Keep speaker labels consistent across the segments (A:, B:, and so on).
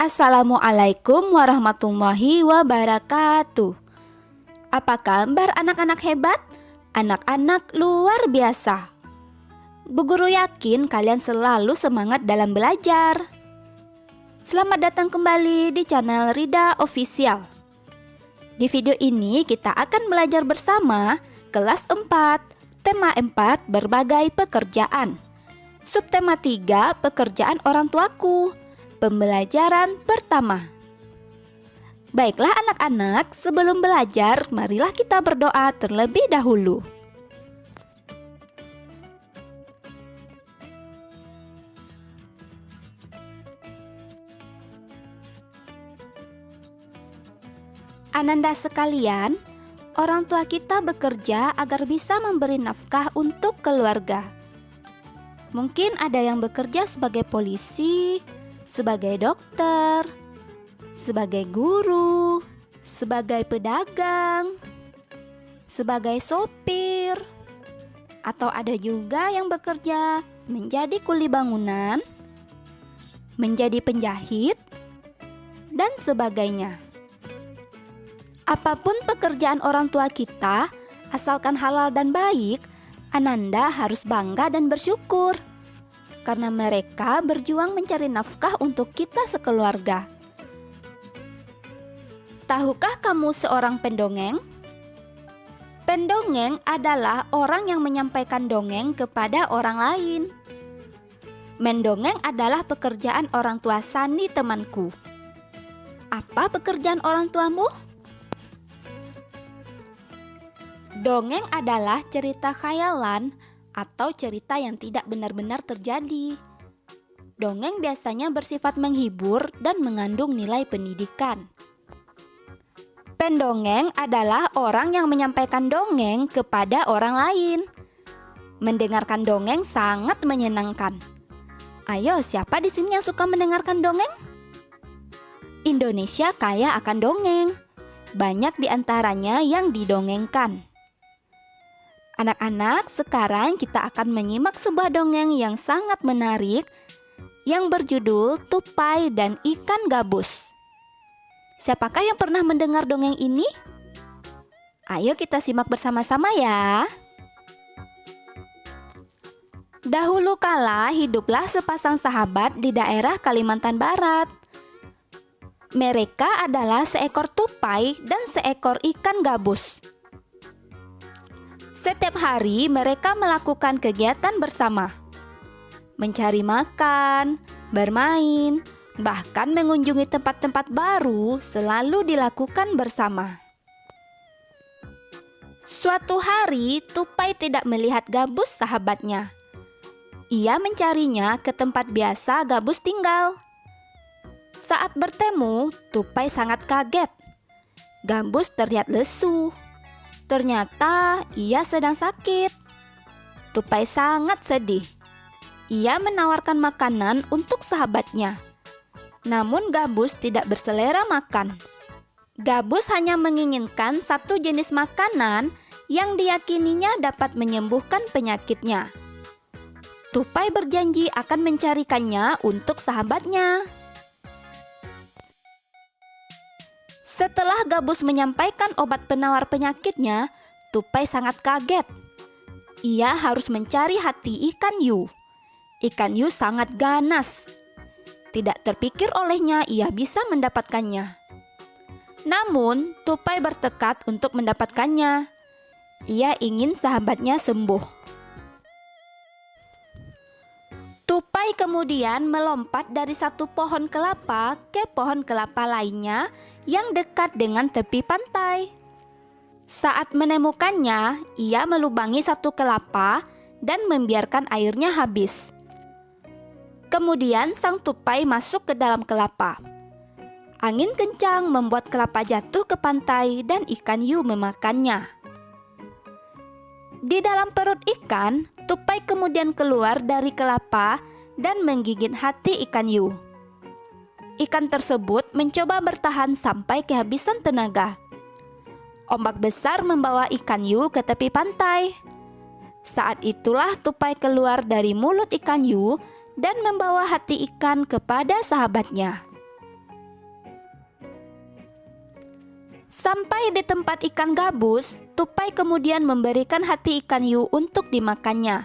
A: Assalamualaikum warahmatullahi wabarakatuh. Apa kabar anak-anak hebat? Anak-anak luar biasa. Bu Guru yakin kalian selalu semangat dalam belajar. Selamat datang kembali di channel Rida Official. Di video ini kita akan belajar bersama kelas 4, tema 4 berbagai pekerjaan. Subtema 3 pekerjaan orang tuaku. Pembelajaran pertama. Baiklah anak-anak, sebelum belajar, marilah kita berdoa terlebih dahulu. Ananda sekalian, orang tua kita bekerja agar bisa memberi nafkah untuk keluarga. Mungkin ada yang bekerja sebagai polisi, sebagai dokter, sebagai guru, sebagai pedagang, sebagai sopir, atau ada juga yang bekerja menjadi kuli bangunan, menjadi penjahit, dan sebagainya. Apapun pekerjaan orang tua kita, asalkan halal dan baik, Ananda harus bangga dan bersyukur. Karena mereka berjuang mencari nafkah untuk kita sekeluarga. Tahukah kamu seorang pendongeng? Pendongeng adalah orang yang menyampaikan dongeng kepada orang lain. Mendongeng adalah pekerjaan orang tua Sani temanku. Apa pekerjaan orang tuamu? Dongeng adalah cerita khayalan atau cerita yang tidak benar-benar terjadi. Dongeng biasanya bersifat menghibur dan mengandung nilai pendidikan. Pendongeng adalah orang yang menyampaikan dongeng kepada orang lain. Mendengarkan dongeng sangat menyenangkan. Ayo, siapa di sini yang suka mendengarkan dongeng? Indonesia kaya akan dongeng. Banyak di antaranya yang didongengkan. Anak-anak, sekarang kita akan menyimak sebuah dongeng yang sangat menarik yang berjudul Tupai dan Ikan Gabus. Siapakah yang pernah mendengar dongeng ini? Ayo kita simak bersama-sama ya. Dahulu kala hiduplah sepasang sahabat di daerah Kalimantan Barat. Mereka adalah seekor tupai dan seekor ikan gabus. Setiap hari mereka melakukan kegiatan bersama, mencari makan, bermain, bahkan mengunjungi tempat-tempat baru selalu dilakukan bersama. Suatu hari, tupai tidak melihat gabus sahabatnya. Ia mencarinya ke tempat biasa gabus tinggal. Saat bertemu, tupai sangat kaget. Gabus terlihat lesu. Ternyata ia sedang sakit. Tupai sangat sedih. Ia menawarkan makanan untuk sahabatnya. Namun gabus tidak berselera makan. Gabus hanya menginginkan satu jenis makanan yang diyakininya dapat menyembuhkan penyakitnya. Tupai berjanji akan mencarikannya untuk sahabatnya. Setelah gabus menyampaikan obat penawar penyakitnya, tupai sangat kaget. Ia harus mencari hati ikan hiu. Ikan hiu sangat ganas. Tidak terpikir olehnya ia bisa mendapatkannya. Namun, tupai bertekad untuk mendapatkannya. Ia ingin sahabatnya sembuh. Tupai kemudian melompat dari satu pohon kelapa ke pohon kelapa lainnya yang dekat dengan tepi pantai. Saat menemukannya, ia melubangi satu kelapa dan membiarkan airnya habis. Kemudian sang tupai masuk ke dalam kelapa. Angin kencang membuat kelapa jatuh ke pantai dan ikan hiu memakannya. Di dalam perut ikan, tupai kemudian keluar dari kelapa dan menggigit hati ikan hiu. Ikan tersebut mencoba bertahan sampai kehabisan tenaga. Ombak besar membawa ikan hiu ke tepi pantai. Saat itulah tupai keluar dari mulut ikan hiu dan membawa hati ikan kepada sahabatnya. Sampai di tempat ikan gabus, tupai kemudian memberikan hati ikan hiu untuk dimakannya.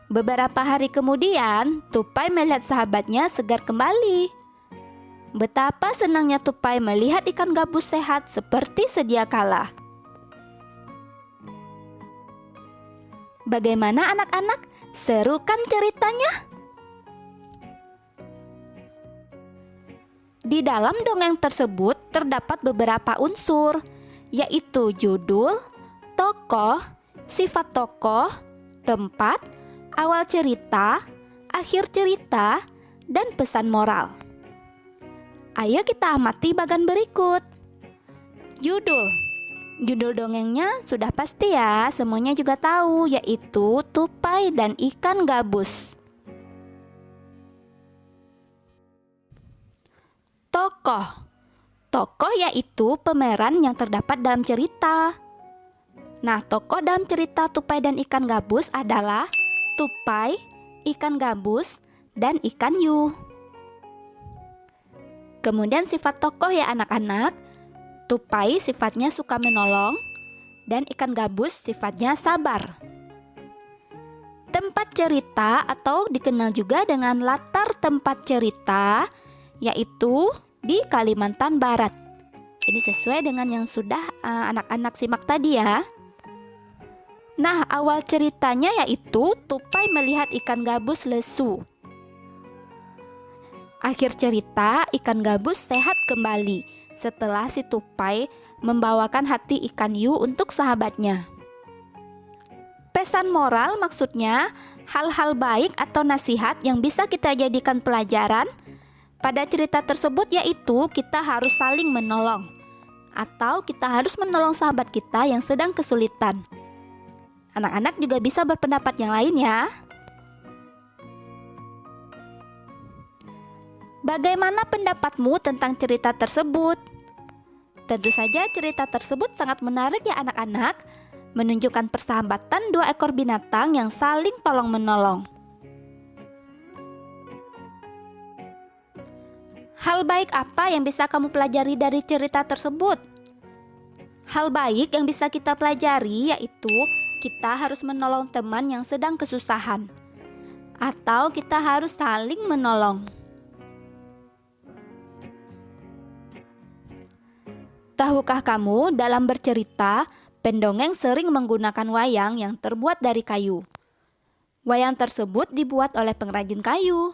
A: Beberapa hari kemudian, tupai melihat sahabatnya segar kembali. Betapa senangnya tupai melihat ikan gabus sehat seperti sedia kala. Bagaimana anak-anak? Seru kan ceritanya? Di dalam dongeng tersebut terdapat beberapa unsur, yaitu judul, tokoh, sifat tokoh, tempat, awal cerita, akhir cerita, dan pesan moral. Ayo kita amati bagian berikut. Judul dongengnya sudah pasti ya, semuanya juga tahu, yaitu Tupai dan Ikan Gabus. Tokoh yaitu pemeran yang terdapat dalam cerita. Nah, tokoh dalam cerita Tupai dan Ikan Gabus adalah Tupai, Ikan Gabus, dan Ikan Hiu. Kemudian sifat tokoh ya anak-anak. Tupai sifatnya suka menolong, dan Ikan Gabus sifatnya sabar. Tempat cerita atau dikenal juga dengan latar tempat cerita, yaitu di Kalimantan Barat. Ini sesuai dengan yang sudah anak-anak simak tadi ya. Nah, awal ceritanya yaitu Tupai melihat ikan gabus lesu. Akhir cerita, ikan gabus sehat kembali setelah si Tupai membawakan hati ikan hiu untuk sahabatnya. Pesan moral maksudnya hal-hal baik atau nasihat yang bisa kita jadikan pelajaran pada cerita tersebut, yaitu kita harus saling menolong atau kita harus menolong sahabat kita yang sedang kesulitan. Anak-anak juga bisa berpendapat yang lain ya. Bagaimana pendapatmu tentang cerita tersebut? Tentu saja cerita tersebut sangat menarik ya anak-anak, menunjukkan persahabatan dua ekor binatang yang saling tolong-menolong. Hal baik apa yang bisa kamu pelajari dari cerita tersebut? Hal baik yang bisa kita pelajari yaitu kita harus menolong teman yang sedang kesusahan, atau kita harus saling menolong. Tahukah kamu, dalam bercerita, pendongeng sering menggunakan wayang yang terbuat dari kayu. Wayang tersebut dibuat oleh pengrajin kayu.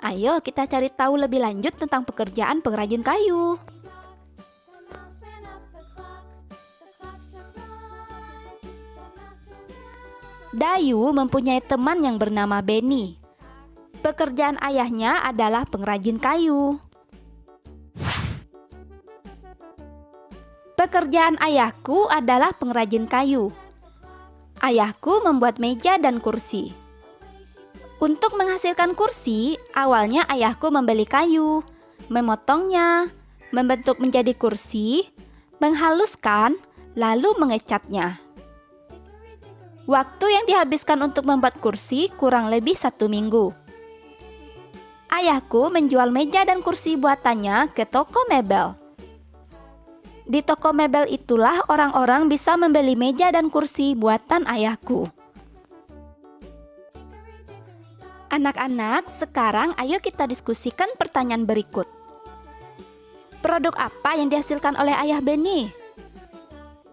A: Ayo kita cari tahu lebih lanjut tentang pekerjaan pengrajin kayu. Dayu mempunyai teman yang bernama Benny. Pekerjaan ayahnya adalah pengrajin kayu. Pekerjaan ayahku adalah pengrajin kayu. Ayahku membuat meja dan kursi. Untuk menghasilkan kursi, awalnya ayahku membeli kayu, memotongnya, membentuk menjadi kursi, menghaluskan, lalu mengecatnya. Waktu yang dihabiskan untuk membuat kursi kurang lebih 1 minggu. Ayahku menjual meja dan kursi buatannya ke toko mebel. Di toko mebel itulah orang-orang bisa membeli meja dan kursi buatan ayahku. Anak-anak, sekarang ayo kita diskusikan pertanyaan berikut. Produk apa yang dihasilkan oleh ayah Benny?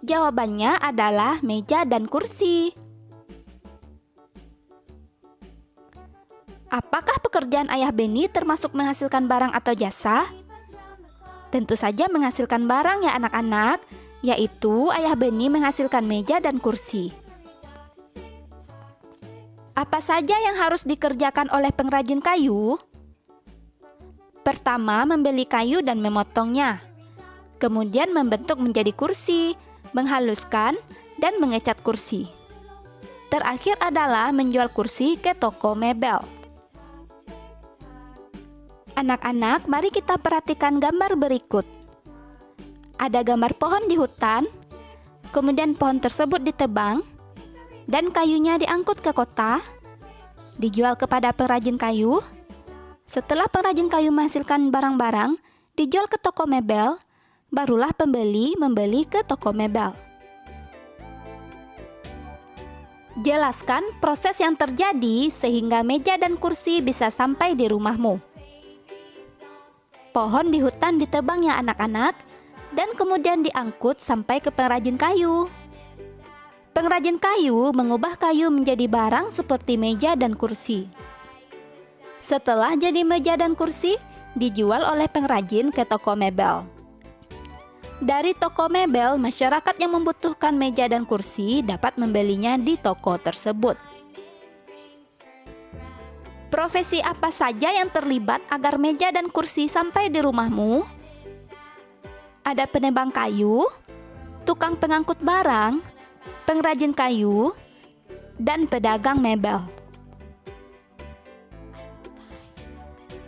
A: Jawabannya adalah meja dan kursi. Apakah pekerjaan ayah Benny termasuk menghasilkan barang atau jasa? Tentu saja menghasilkan barang ya anak-anak, yaitu ayah Benny menghasilkan meja dan kursi. Apa saja yang harus dikerjakan oleh pengrajin kayu? Pertama, membeli kayu dan memotongnya. Kemudian membentuk menjadi kursi, menghaluskan, dan mengecat kursi. Terakhir adalah menjual kursi ke toko mebel. Anak-anak, mari kita perhatikan gambar berikut. Ada gambar pohon di hutan, kemudian pohon tersebut ditebang, dan kayunya diangkut ke kota, dijual kepada pengrajin kayu. Setelah pengrajin kayu menghasilkan barang-barang, dijual ke toko mebel, barulah pembeli membeli ke toko mebel. Jelaskan proses yang terjadi sehingga meja dan kursi bisa sampai di rumahmu. Pohon di hutan ditebang ya anak-anak, dan kemudian diangkut sampai ke pengrajin kayu. Pengrajin kayu mengubah kayu menjadi barang seperti meja dan kursi. Setelah jadi meja dan kursi, dijual oleh pengrajin ke toko mebel. Dari toko mebel, masyarakat yang membutuhkan meja dan kursi dapat membelinya di toko tersebut. Profesi apa saja yang terlibat agar meja dan kursi sampai di rumahmu? Ada penebang kayu, tukang pengangkut barang, pengrajin kayu, dan pedagang mebel.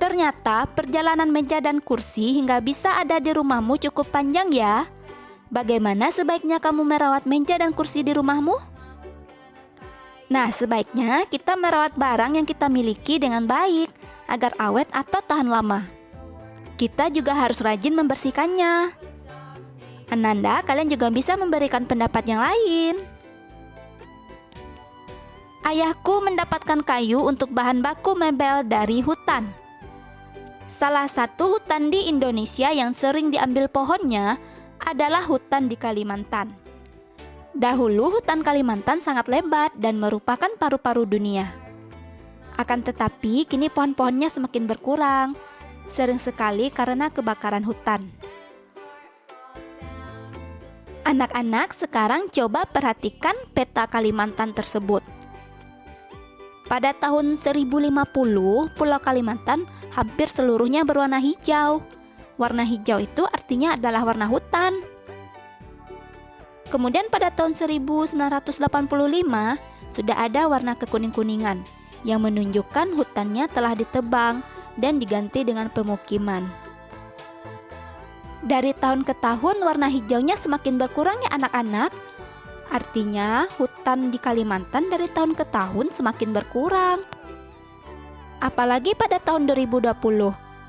A: Ternyata perjalanan meja dan kursi hingga bisa ada di rumahmu cukup panjang ya. Bagaimana sebaiknya kamu merawat meja dan kursi di rumahmu? Nah, sebaiknya kita merawat barang yang kita miliki dengan baik agar awet atau tahan lama. Kita juga harus rajin membersihkannya. Ananda, kalian juga bisa memberikan pendapat yang lain. Ayahku mendapatkan kayu untuk bahan baku mebel dari hutan. Salah satu hutan di Indonesia yang sering diambil pohonnya adalah hutan di Kalimantan. Dahulu hutan Kalimantan sangat lebat dan merupakan paru-paru dunia. Akan tetapi kini pohon-pohonnya semakin berkurang, sering sekali karena kebakaran hutan. Anak-anak sekarang coba perhatikan peta Kalimantan tersebut. Pada tahun 1050, Pulau Kalimantan hampir seluruhnya berwarna hijau. Warna hijau itu artinya adalah warna hutan. Kemudian pada tahun 1985, sudah ada warna kekuning-kuningan yang menunjukkan hutannya telah ditebang dan diganti dengan pemukiman. Dari tahun ke tahun warna hijaunya semakin berkurang ya anak-anak. Artinya hutan di Kalimantan dari tahun ke tahun semakin berkurang. Apalagi pada tahun 2020,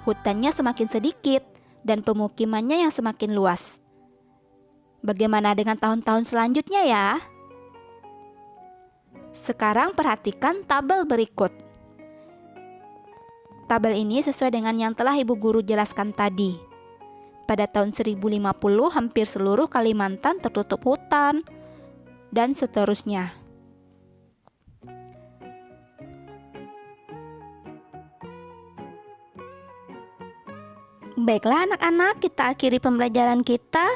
A: hutannya semakin sedikit dan pemukimannya yang semakin luas. Bagaimana dengan tahun-tahun selanjutnya ya? Sekarang perhatikan tabel berikut. Tabel ini sesuai dengan yang telah Ibu Guru jelaskan tadi. Pada tahun 1050 hampir seluruh Kalimantan tertutup hutan, dan seterusnya. Baiklah anak-anak, kita akhiri pembelajaran kita.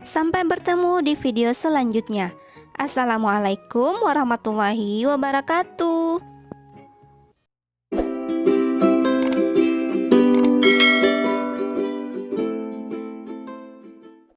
A: Sampai bertemu di video selanjutnya. Assalamualaikum warahmatullahi wabarakatuh.